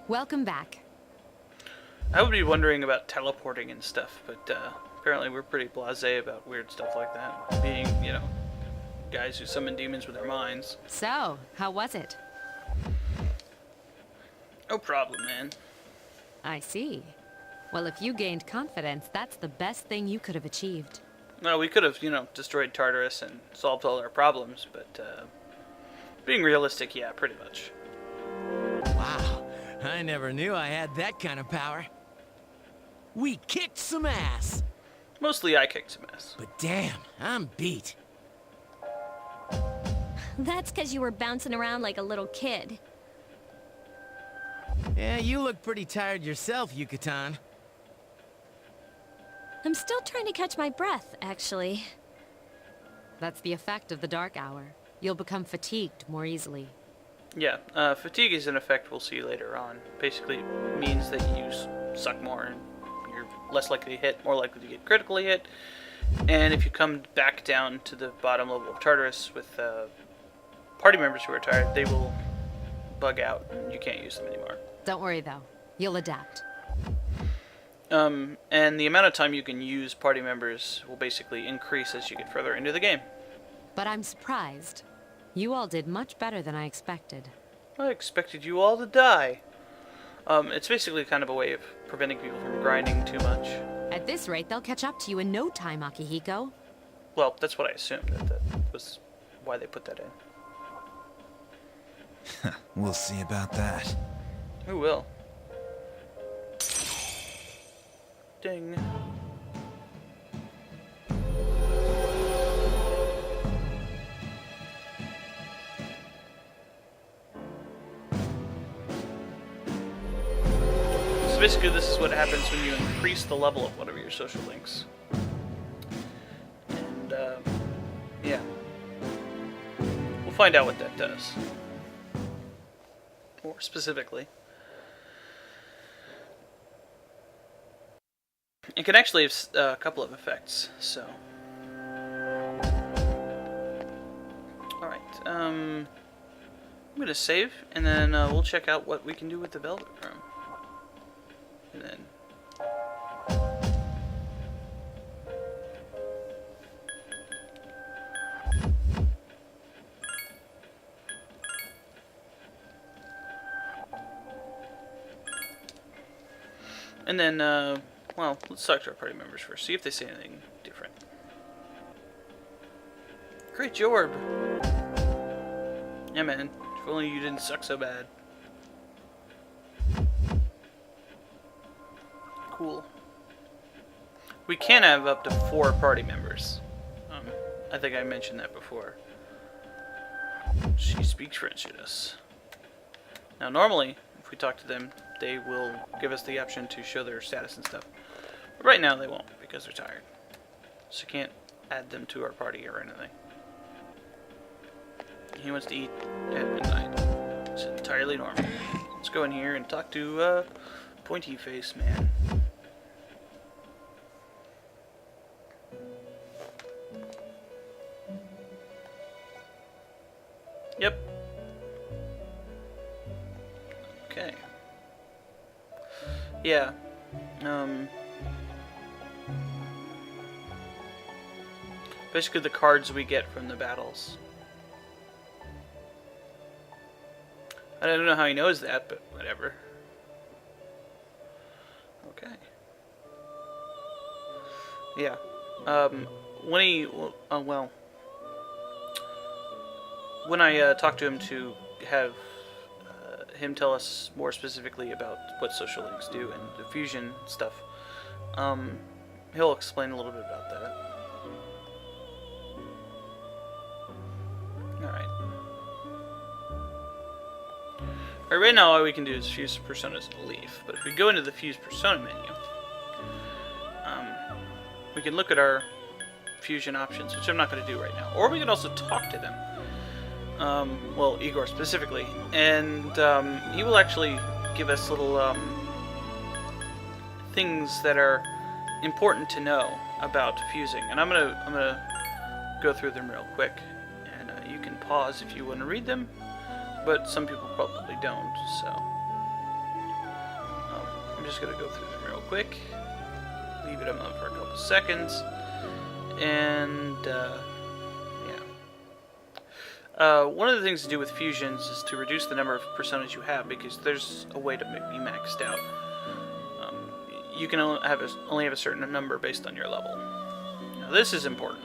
Welcome back. I would be wondering about teleporting and stuff, but apparently we're pretty blasé about weird stuff like that. Being, guys who summon demons with their minds. So, how was it? No problem, man. I see. Well, if you gained confidence, that's the best thing you could have achieved. Well, we could have, destroyed Tartarus and solved all our problems, but being realistic, yeah, pretty much. Wow, I never knew I had that kind of power. We kicked some ass. Mostly I kicked some ass. But damn, I'm beat. That's because you were bouncing around like a little kid. Yeah, you look pretty tired yourself, Yucatan. I'm still trying to catch my breath, actually. That's the effect of the dark hour. You'll become fatigued more easily. Yeah, fatigue is an effect we'll see later on. Basically, it means that you suck more and you're less likely to hit, more likely to get critically hit. And if you come back down to the bottom level of Tartarus with party members who are tired, they will bug out and you can't use them anymore. Don't worry, though. You'll adapt. And the amount of time you can use party members will basically increase as you get further into the game. But I'm surprised. You all did much better than I expected. I expected you all to die. It's basically kind of a way of preventing people from grinding too much. At this rate, they'll catch up to you in no time, Akihiko. Well, that's what I assumed. That was why they put that in. We'll see about that. Who will? Ding. So basically this is what happens when you increase the level of one of your social links. And, yeah. We'll find out what that does. More specifically. It can actually have a couple of effects, so... Alright, I'm gonna save, and then we'll check out what we can do with the Velvet Room. And then... well, let's talk to our party members first, see if they say anything different. Great Jorb! Yeah, man. If only you didn't suck so bad. Cool. We can have up to 4 party members. I think I mentioned that before. She speaks French to us. Now, normally, if we talk to them, they will give us the option to show their status and stuff. But right now they won't, because they're tired. So you can't add them to our party or anything. He wants to eat at midnight. It's entirely normal. Let's go in here and talk to Pointy Face Man. Yep. Okay. Yeah. Basically the cards we get from the battles. I don't know how he knows that, but whatever. Okay. Yeah. When he, well, when I talked to him to have him tell us more specifically about what social links do and the fusion stuff, he'll explain a little bit about that. Alright. Right now all we can do is fuse personas and leave, but if we go into the fuse persona menu, we can look at our fusion options, which I'm not going to do right now, or we can also talk to them. Well, Igor specifically, and he will actually give us little things that are important to know about fusing, and I'm gonna go through them real quick, and you can pause if you want to read them, but some people probably don't. So I'm just gonna go through them real quick. Leave it up for a couple seconds. And, one of the things to do with fusions is to reduce the number of personas you have, because there's a way to be maxed out. You can only have a certain number based on your level. Now, this is important.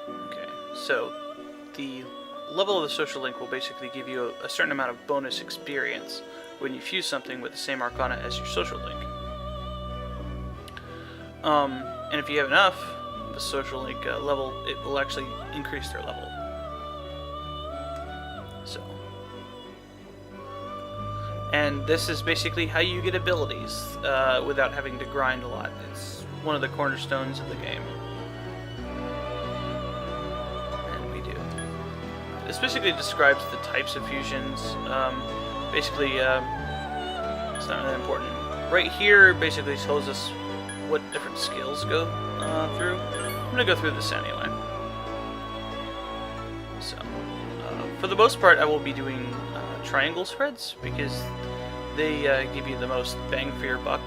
Okay, so the level of the social link will basically give you a certain amount of bonus experience when you fuse something with the same arcana as your social link. And if you have enough, the social link level, it will actually increase their level. So, and this is basically how you get abilities without having to grind a lot. It's one of the cornerstones of the game. And we do. This basically describes the types of fusions. Basically, it's not really important. Right here basically tells us what different skills go through. I'm going to go through this anyway. So, for the most part, I will be doing triangle spreads because they give you the most bang for your buck,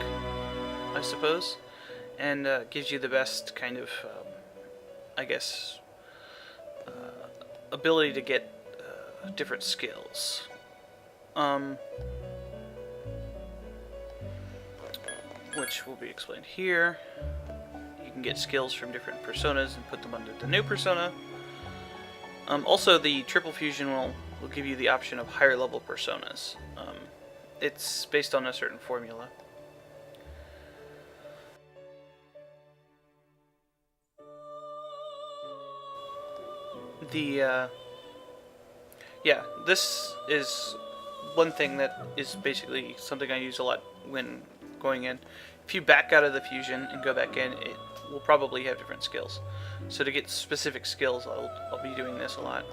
I suppose, and gives you the best kind of, I guess, ability to get different skills. Which will be explained here. You can get skills from different personas and put them under the new persona. Also, the triple fusion will give you the option of higher level personas. It's based on a certain formula. Yeah, this is one thing that is basically something I use a lot when going in. If you back out of the fusion and go back in, it will probably have different skills. So to get specific skills, I'll be doing this a lot.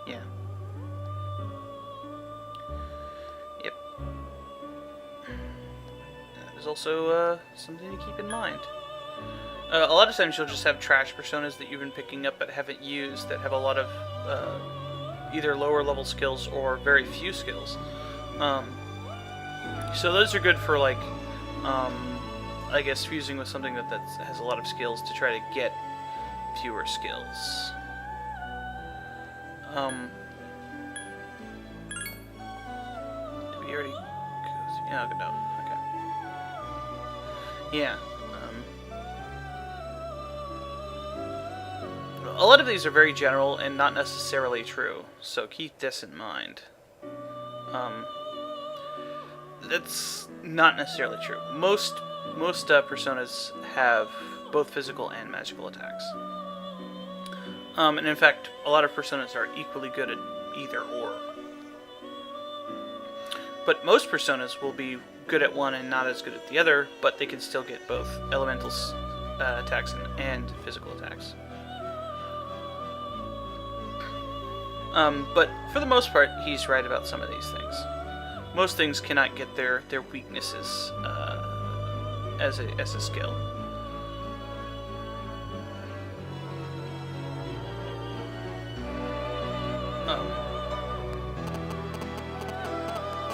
Yeah. Yep. There's also something to keep in mind. A lot of times you'll just have trash personas that you've been picking up but haven't used that have a lot of either lower level skills or very few skills. So those are good for, like, I guess fusing with something that has a lot of skills to try to get fewer skills. Did we already go through? Yeah, no. Okay. Yeah. A lot of these are very general and not necessarily true, so keep this in mind. That's not necessarily true. Most personas have both physical and magical attacks. And in fact, a lot of personas are equally good at either or. But most personas will be good at one and not as good at the other, but they can still get both elemental attacks and physical attacks. But for the most part, he's right about some of these things. Most things cannot get their weaknesses as a skill.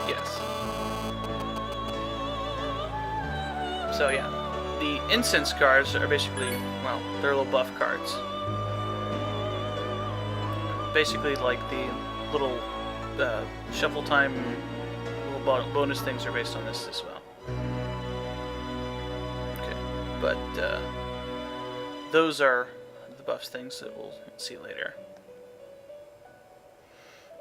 Yes. So yeah, the incense cards are basically, well, they're little buff cards. Basically like the little shuffle time little bonus things are based on this as well. Okay, but those are the buffs things that we'll see later.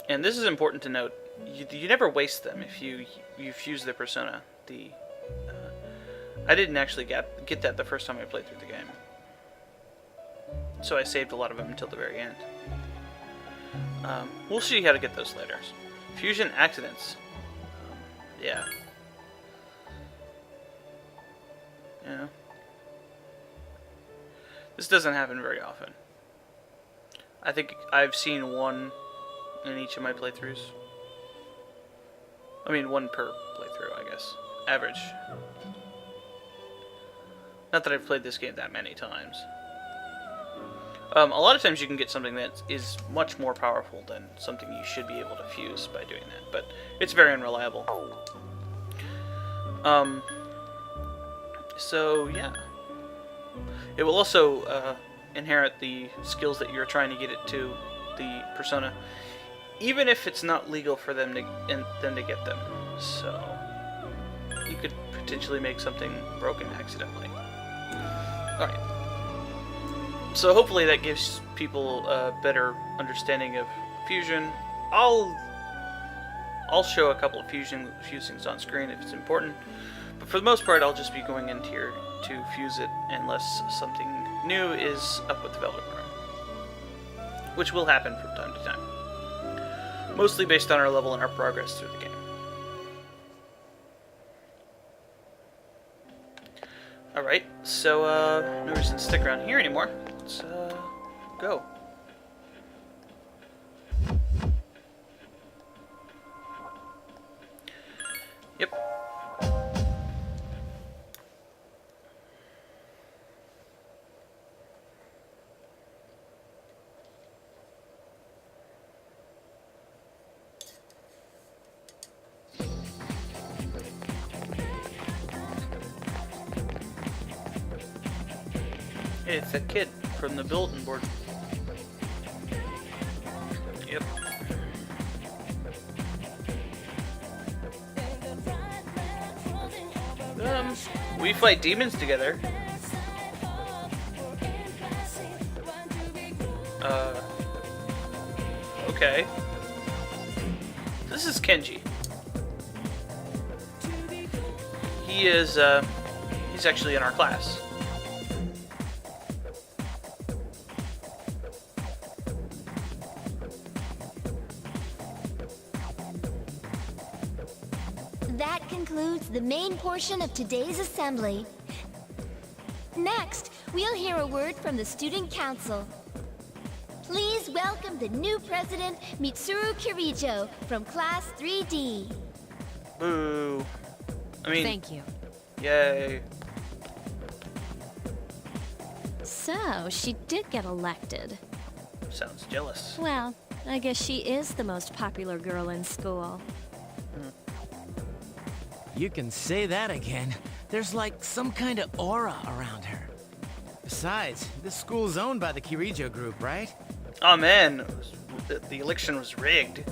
And this is important to note, you never waste them if you fuse the persona. I didn't actually get that the first time I played through the game, so I saved a lot of them until the very end. We'll see how to get those later. Fusion accidents. Yeah. Yeah. This doesn't happen very often. I think I've seen one in each of my playthroughs. I mean, one per playthrough, I guess. Average. Not that I've played this game that many times. A lot of times you can get something that is much more powerful than something you should be able to fuse by doing that, but it's very unreliable. So yeah. It will also inherit the skills that you're trying to get it to the persona, even if it's not legal for them to get them. So you could potentially make something broken accidentally. All right. So hopefully that gives people a better understanding of fusion. I'll show a couple of fusings on screen if it's important, but for the most part I'll just be going into here to fuse it unless something new is up with the Velvet Room, which will happen from time to time, mostly based on our level and our progress through the game. Alright, so no reason to stick around here anymore. Let's go. Yep. Hey, it's that kid from the bulletin board. Yep. We fight demons together. Okay. This is Kenji. He is, he's actually in our class. That concludes the main portion of today's assembly. Next, we'll hear a word from the Student Council. Please welcome the new president, Mitsuru Kirijo, from Class 3D. Boo. I mean, Thank you. Yay. So, she did get elected. Sounds jealous. Well, I guess she is the most popular girl in school. You can say that again. There's like some kind of aura around her. Besides, this school's owned by the Kirijo group, right? Oh man, the election was rigged.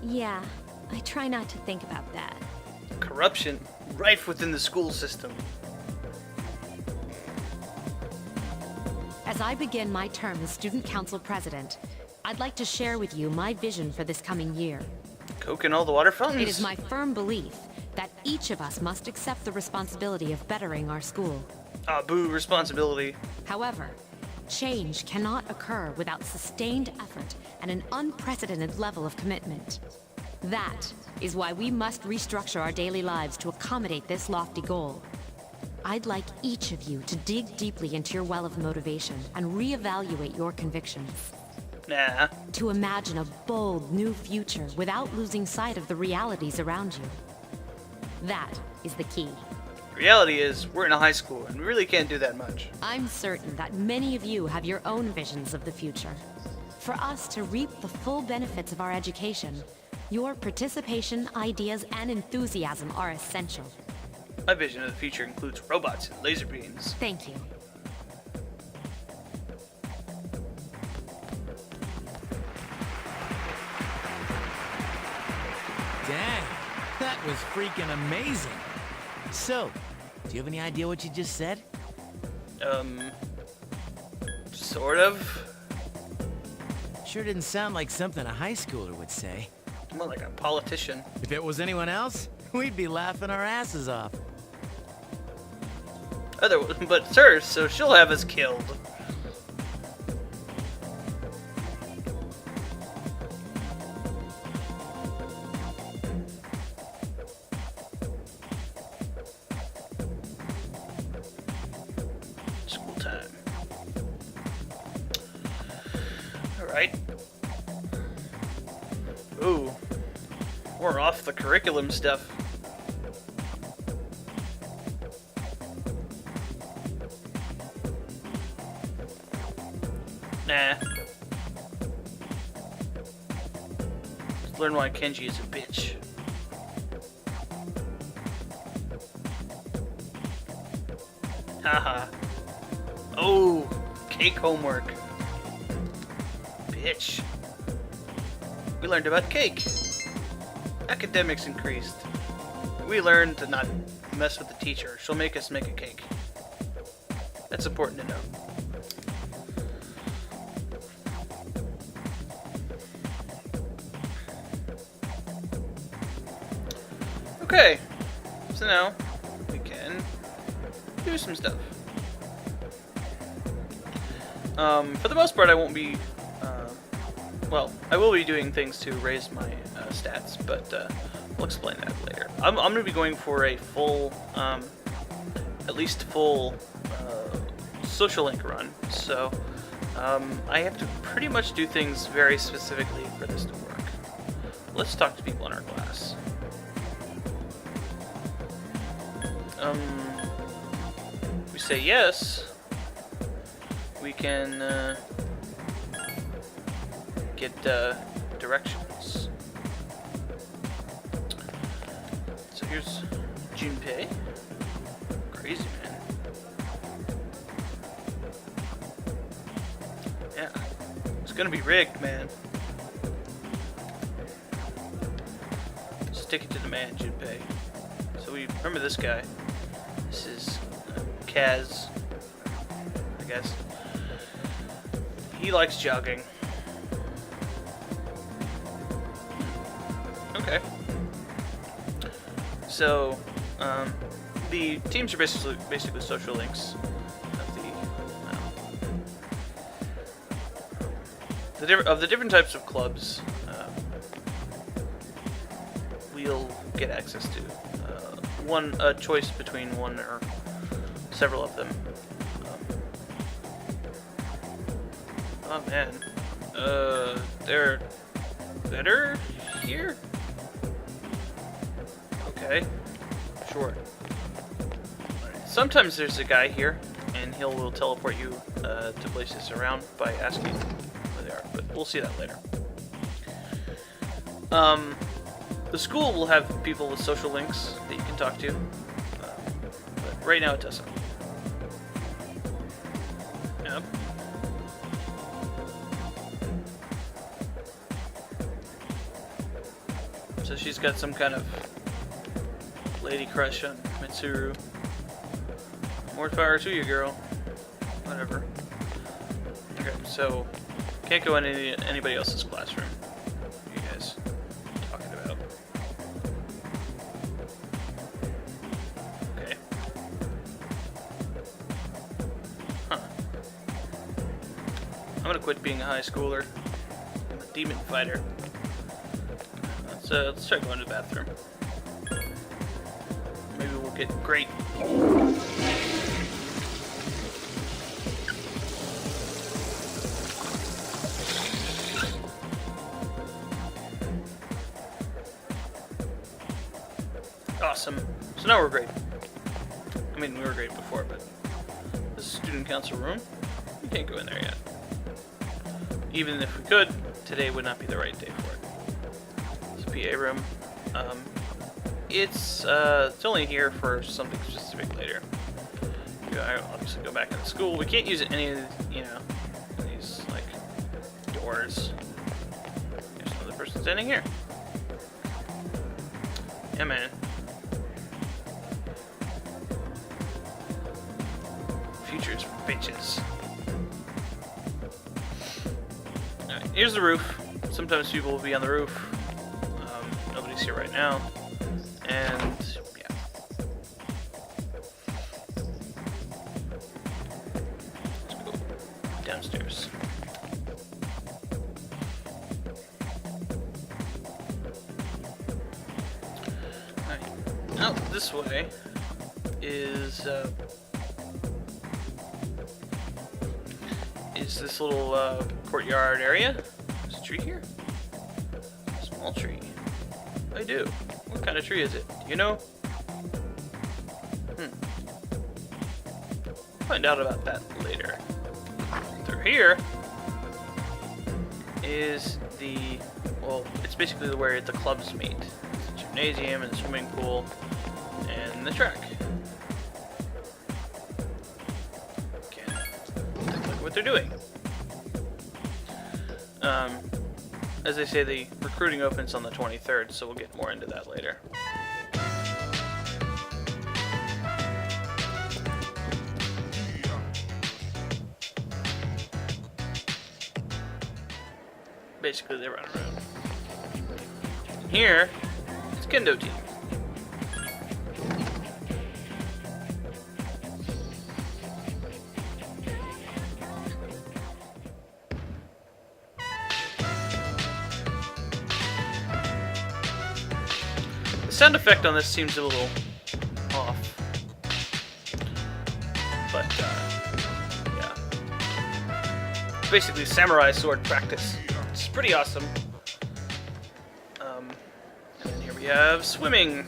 Yeah, I try not to think about that. Corruption rife within the school system. As I begin my term as Student Council President, I'd like to share with you my vision for this coming year. Coke in all the water fountains. It is my firm belief that each of us must accept the responsibility of bettering our school. Ah, boo, responsibility. However, change cannot occur without sustained effort and an unprecedented level of commitment. That is why we must restructure our daily lives to accommodate this lofty goal. I'd like each of you to dig deeply into your well of motivation and reevaluate your convictions. Nah. To imagine a bold new future without losing sight of the realities around you. That is the key. Reality is, we're in a high school, and we really can't do that much. I'm certain that many of you have your own visions of the future. For us to reap the full benefits of our education, your participation, ideas, and enthusiasm are essential. My vision of the future includes robots and laser beams. Thank you. Dang, that was freaking amazing. So, do you have any idea what you just said? Sort of. Sure didn't sound like something a high schooler would say. More like a politician. If it was anyone else, we'd be laughing our asses off. But sir, so she'll have us killed. School time. Alright. Ooh. We're off the curriculum stuff. Nah. Let's learn why Kenji is a bitch. Haha. Oh, cake homework. Bitch. We learned about cake. Academics increased. We learned to not mess with the teacher. She'll make us make a cake. That's important to know. Okay, so now we can do some stuff. For the most part, I won't be. Well, I will be doing things to raise my stats, but we'll explain that later. I'm going to be going for a full, at least full social link run. So I have to pretty much do things very specifically for this to work. Let's talk to people in our class. We say yes. We can get directions. So here's Junpei. Crazy man. Yeah, it's gonna be rigged, man. Stick it to the man, Junpei. So we remember this guy. This is Kaz, I guess. He likes jogging. Okay. So, the teams are basically social links of the different types of clubs. We'll get access to a choice between one or several of them. Oh man, they're better here? Okay, sure. Right. Sometimes there's a guy here, and will teleport you to places around by asking where they are, but we'll see that later. The school will have people with social links that you can talk to, but right now it doesn't. Yep. So she's got some kind of lady crush on Mitsuru. More power to you, girl. Whatever. Okay, so can't go in anybody else's classroom. What are you guys talking about? Okay. Huh. I'm gonna quit being a high schooler. I'm a demon fighter. Let's try going to the bathroom. Maybe we'll get great. Awesome. So now we're great. I mean, we were great before, but this is student council room. We can't go in there yet. Even if we could, today would not be the right day for it. PA room. It's only here for something specific later. I obviously go back into school. We can't use any of these like doors. There's another person standing here. Yeah, man. Future's for bitches. Alright, here's the roof. Sometimes people will be on the roof. Nobody's here right now, and yeah. Let's go downstairs. Alright, out this way is this little courtyard area. There's a tree here. Small tree. I do. What kind of tree is it? Do you know? Find out about that later. Through here, is the, well, it's basically where the clubs meet. It's the gymnasium and the swimming pool and the track. Okay, take a look at what they're doing. As they say, the recruiting opens on the 23rd, so we'll get more into that later. Basically, they run around. Here, it's Kendo team. The sound effect on this seems a little off, but yeah. Basically, samurai sword practice. It's pretty awesome. And then here we have swimming.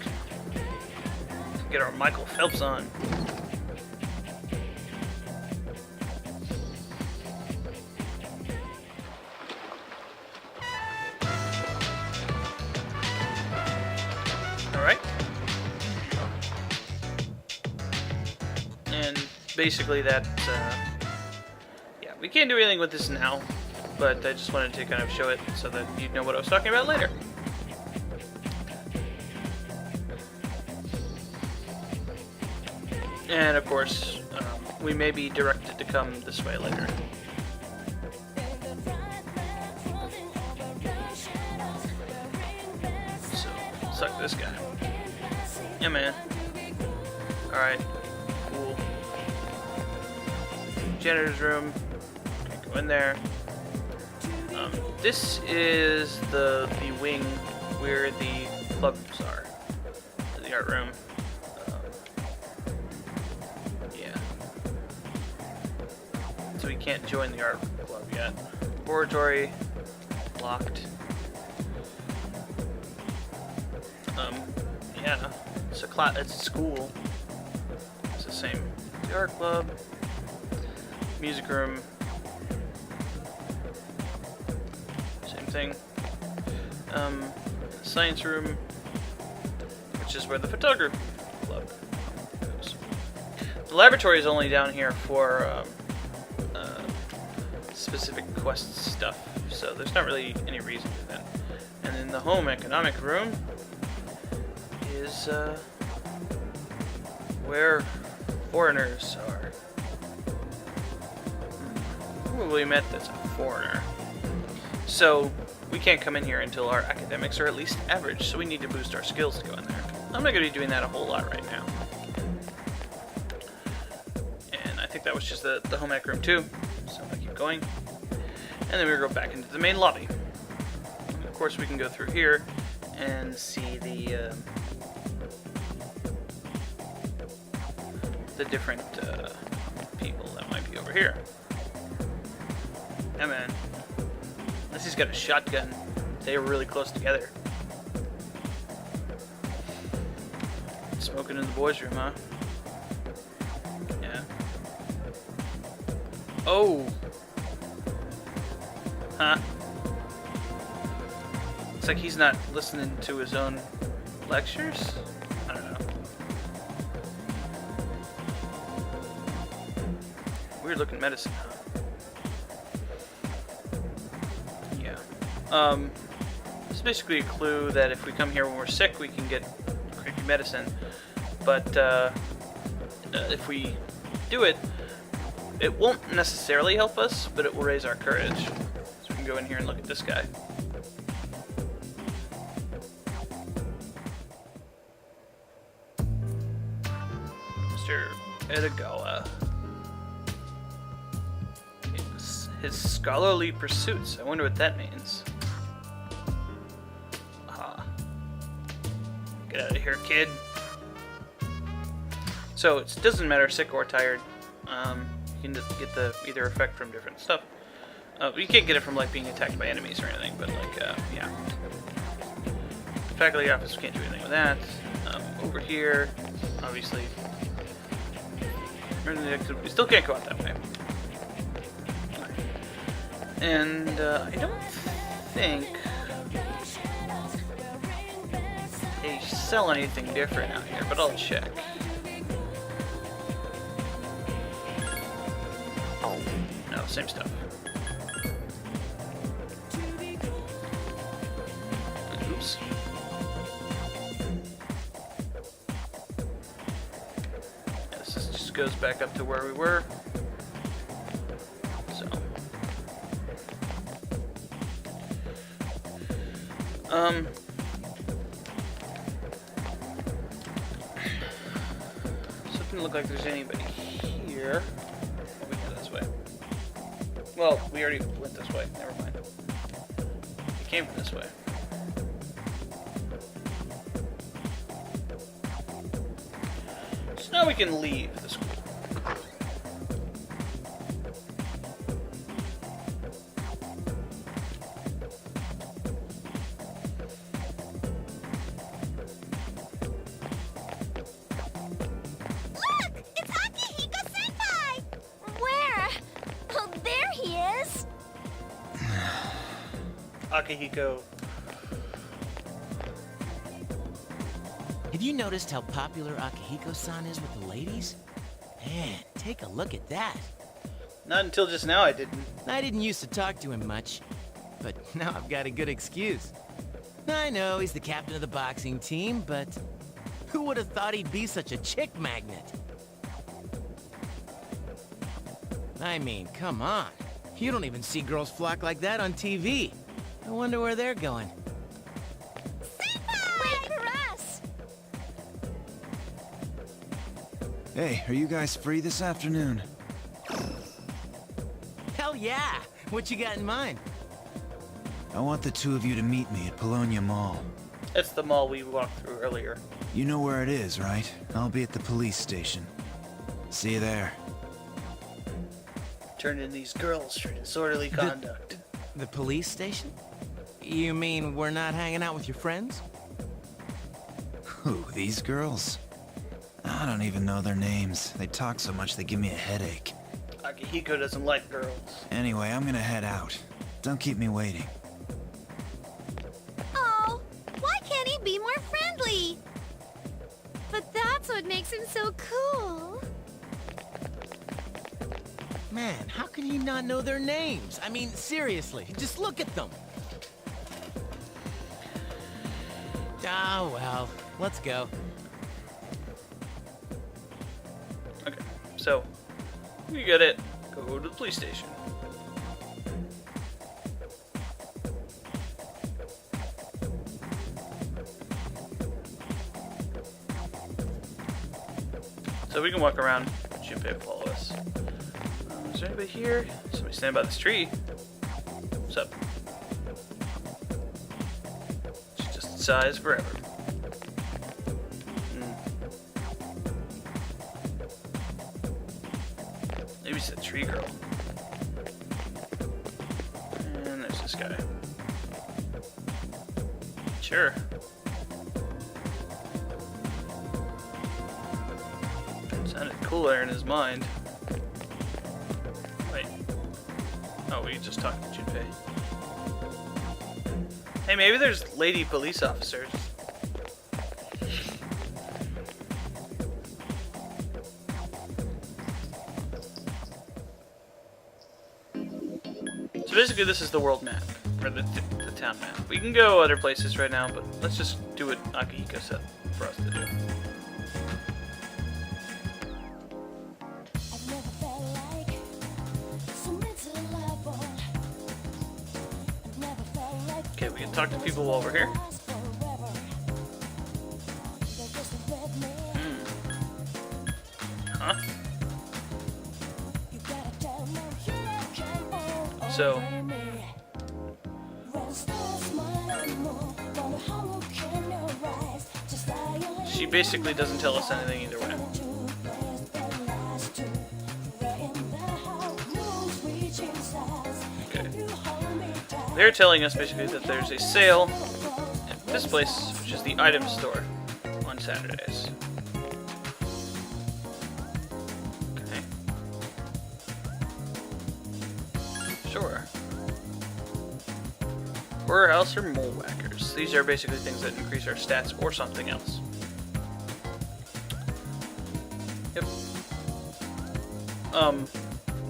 Get our Michael Phelps on. Alright. And basically that, yeah, we can't do anything with this now. But I just wanted to kind of show it so that you'd know what I was talking about later. And of course, we may be directed to come this way later. So, suck this guy. Yeah, man. Alright, cool. Janitor's room. Can't go in there. This is the wing where the clubs are. The art room. Yeah. So we can't join the art club yet. Laboratory locked. Yeah. It's a it's a school. It's the same. The art club. Music room. Thing. Science room, which is where the photography club goes. The laboratory is only down here for specific quest stuff, so there's not really any reason for that. And then the home economic room is where foreigners are. Who have we met that's a foreigner? So, we can't come in here until our academics are at least average, so we need to boost our skills to go in there. I'm not going to be doing that a whole lot right now. And I think that was just the home ec room too, so I'm going to keep going. And then we'll go back into the main lobby. And of course, we can go through here and see the different people that might be over here. Yeah, man. Unless he's got a shotgun. They are really close together. Smoking in the boys' room, huh? Yeah. Oh! Huh? It's like he's not listening to his own lectures? I don't know. Weird looking medicine, huh? It's basically a clue that if we come here when we're sick, we can get creepy medicine. But if we do it, it won't necessarily help us, but it will raise our courage. So we can go in here and look at this guy. Mr. Edagawa. His scholarly pursuits. I wonder what that means. Get out of here, kid. So it doesn't matter sick or tired. You can just get the either effect from different stuff. You can't get it from like being attacked by enemies or anything, but like yeah. Faculty office, we can't do anything with that. Over here, obviously. We still can't go out that way. And I don't think they sell anything different out here, but I'll check. No, same stuff. Oops. This just goes back up to where we were. So. Doesn't look like there's anybody here. Oh, we go this way. Well, we already went this way. Never mind. We came from this way. So now we can leave the school. Look! It's Akihiko-senpai! Where? Oh, there he is! Akihiko. Have you noticed how popular Akihiko-san is with the ladies? Man, take a look at that. Not until just now I didn't. I didn't used to talk to him much, but now I've got a good excuse. I know he's the captain of the boxing team, but who would have thought he'd be such a chick magnet? I mean, come on. You don't even see girls flock like that on TV. I wonder where they're going. Senpai! Wait for us! Hey, are you guys free this afternoon? Hell yeah! What you got in mind? I want the two of you to meet me at Polonia Mall. That's the mall we walked through earlier. You know where it is, right? I'll be at the police station. See you there. Turned in these girls for disorderly conduct. The police station? You mean we're not hanging out with your friends? Who, these girls? I don't even know their names. They talk so much they give me a headache. Akihiko doesn't like girls. Anyway, I'm gonna head out. Don't keep me waiting. Oh, why can't he be more friendly? But that's what makes him so cool. Man, how can he not know their names? I mean, seriously, just look at them. Ah, well, let's go. Okay, so we get it. Go to the police station. So we can walk around. Junpei will follow us. Is there anybody here? Somebody standing by this tree. What's up? She just sighs forever. Maybe it's a tree girl. And there's this guy. Sure. Sounded cooler in his mind. Wait. Oh, we just talked to Junpei. Hey, maybe there's lady police officers. So basically this is the world map, or the town map. We can go other places right now, but let's just do what Akihiko said for us to do. Okay, we can talk to people while we're here. Huh? So, she basically doesn't tell us anything either way. Okay. They're telling us basically that there's a sale at this place, which is the item store, on Saturdays. Okay. Sure. Horror House or Mole Whackers. These are basically things that increase our stats or something else. Yep.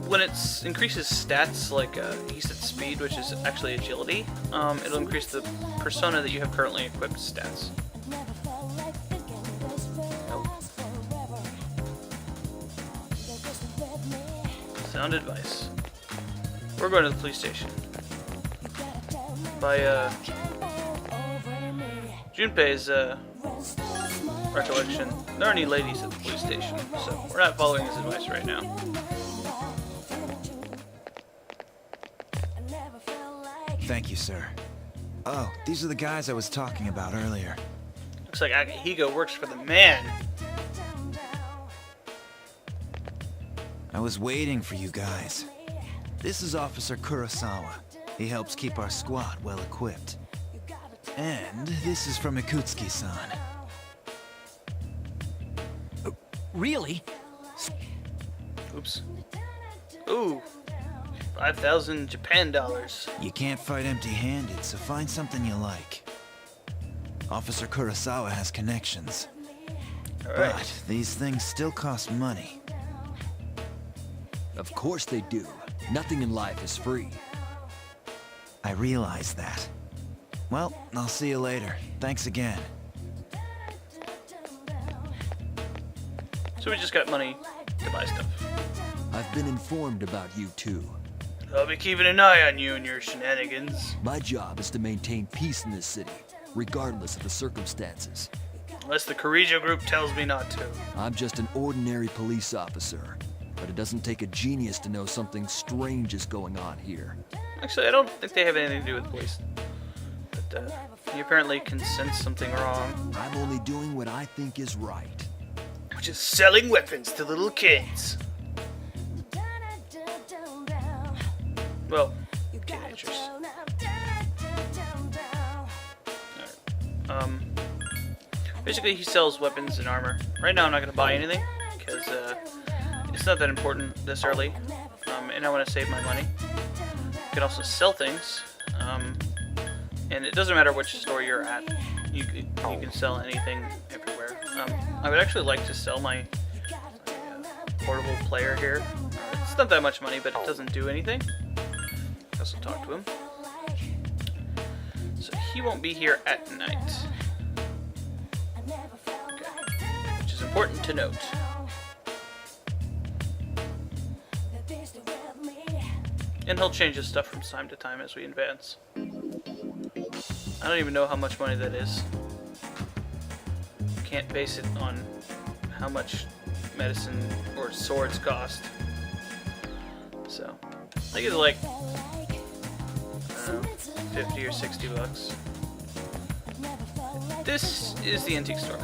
When it increases stats, like he said speed, which is actually agility, it'll increase the persona that you have currently equipped stats. Nope. Sound advice. We're going to the police station. By Junpei's recollection, there aren't any ladies at the police station, so we're not following his advice right now. Thank you, sir. Oh, these are the guys I was talking about earlier. Looks like Akihiko works for the man. I was waiting for you guys. This is Officer Kurosawa. He helps keep our squad well equipped. And this is from Ikutsuki-san. Really? Oops. Ooh. 5,000 Japan dollars. You can't fight empty-handed, so find something you like. Officer Kurosawa has connections. Alright. But these things still cost money. Of course they do. Nothing in life is free. I realize that. Well, I'll see you later. Thanks again. So we just got money to buy stuff. I've been informed about you two. I'll be keeping an eye on you and your shenanigans. My job is to maintain peace in this city, regardless of the circumstances. Unless the Kirijo group tells me not to. I'm just an ordinary police officer, but it doesn't take a genius to know something strange is going on here. Actually, I don't think they have anything to do with police. But you apparently can sense something wrong. I'm only doing what I think is right. Which is selling weapons to little kids. Well, teenagers. Alright. Basically he sells weapons and armor. Right now I'm not going to buy anything, because it's not that important this early. And I want to save my money. You can also sell things. And it doesn't matter which store you're at. You can sell anything everywhere. I would actually like to sell my portable player here. It's not that much money, but it doesn't do anything. I also talk to him. So he won't be here at night. Okay. Which is important to note. And he'll change his stuff from time to time as we advance. I don't even know how much money that is. Can't base it on how much medicine or swords cost. So, I think it's like, I don't know, 50 or 60 bucks. This is the antique store.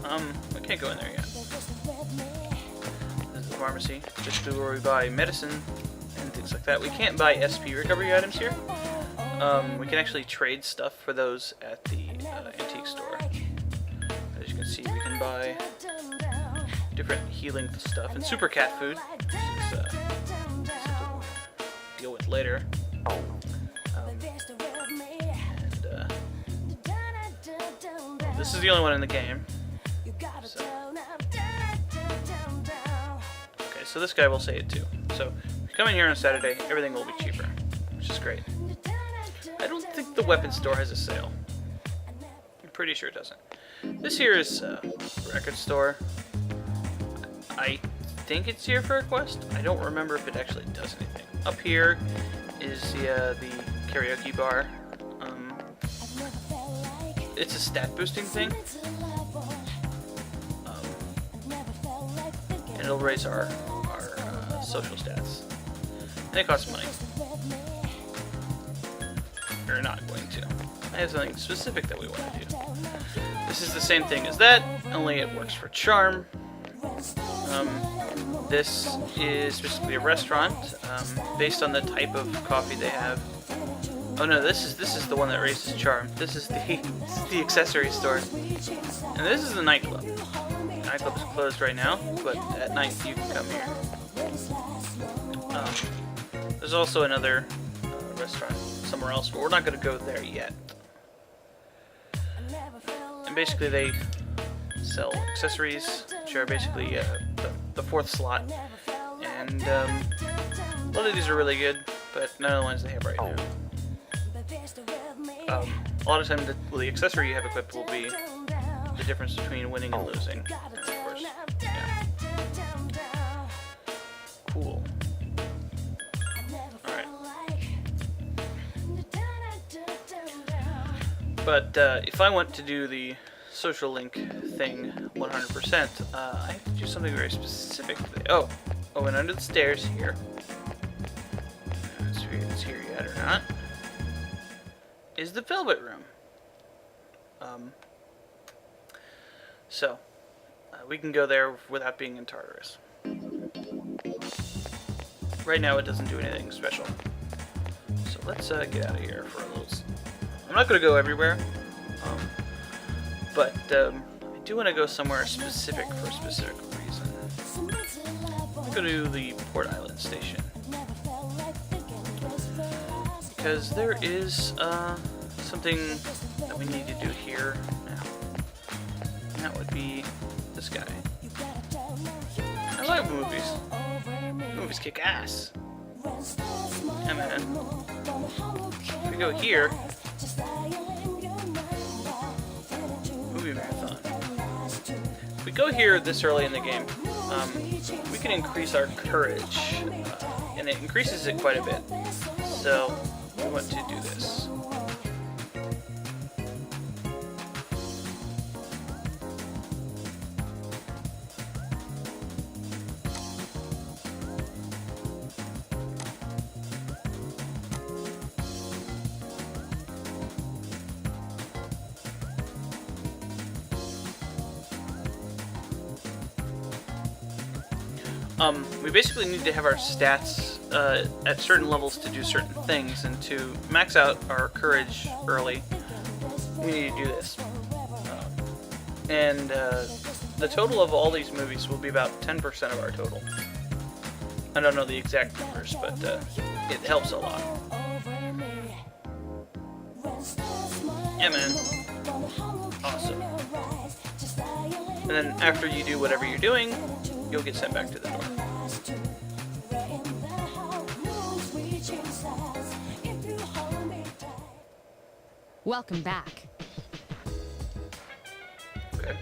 I can't go in there yet. This is the pharmacy. Basically where we buy medicine and things like that. We can't buy SP recovery items here. We can actually trade stuff for those at the antique store. As you can see, we can buy different healing stuff and super cat food, which is something we'll deal with later. This is the only one in the game. So. Okay, so this guy will say it too. So if you come in here on a Saturday, everything will be cheaper, which is great. I don't think the weapons store has a sale. I'm pretty sure it doesn't. This here is a record store. I think it's here for a quest. I don't remember if it actually does anything. Up here is the karaoke bar. It's a stat boosting thing. And it'll raise our social stats. And it costs money. We're not going to. I have something specific that we want to do. This is the same thing as that, only it works for charm. This is basically a restaurant, based on the type of coffee they have. Oh no, this is the one that raises charm. This is the accessory store, and this is the nightclub. The nightclub is closed right now, but at night you can come here. There's also another restaurant somewhere else, but we're not going to go there yet. And basically they sell accessories, which are basically the fourth slot. And a lot of these are really good, but none of the ones they have right now. A lot of times the accessory you have equipped will be the difference between winning and losing. And of course, yeah. Cool. Alright. But if I want to do the social link thing 100%, I have to do something very specific. Oh, and under the stairs here. If it's here yet or not. Is the Velvet Room. So, we can go there without being in Tartarus. Right now it doesn't do anything special. So let's get out of here for a little... I'm not going to go everywhere, but I do want to go somewhere specific for a specific reason. I'm going to go to the Port Island Station. Because there is something that we need to do here now. And that would be this guy. I like movies. Movies kick ass. Yeah, man. If we go here, movie marathon. If we go here this early in the game, we can increase our courage, and it increases it quite a bit. So we want to do this. We basically need to have our stats at certain levels to do certain things, and to max out our courage early, we need to do this. And the total of all these movies will be about 10% of our total. I don't know the exact numbers, but it helps a lot. Yeah, man. Awesome. And then after you do whatever you're doing, you'll get sent back to the door. Welcome back. Okay.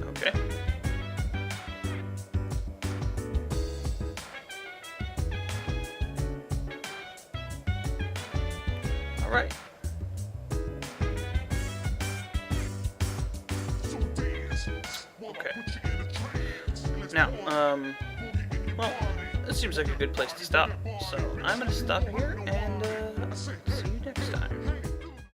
Okay. All right. Okay. Now, well, this seems like a good place to stop. So I'm gonna stop here and